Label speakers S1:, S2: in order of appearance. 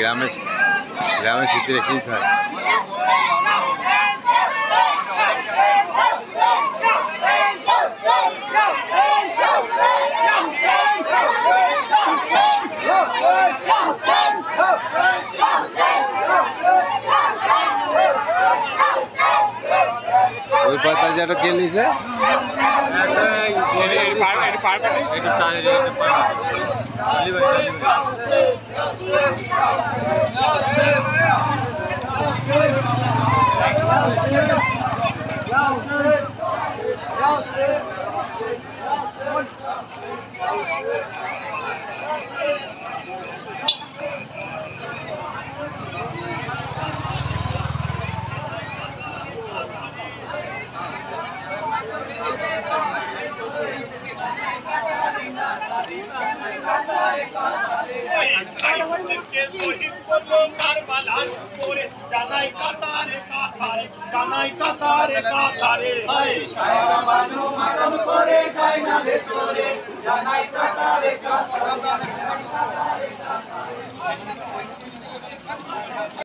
S1: গ্রামের স্মৃতি রেখেই থাকে। ওই পাতা যেটা কে নিছে
S2: জানাই কাতারে কাতারে সারা বানু মাতম করে যায় না রে তোরে জানাই কাতারে কাতারে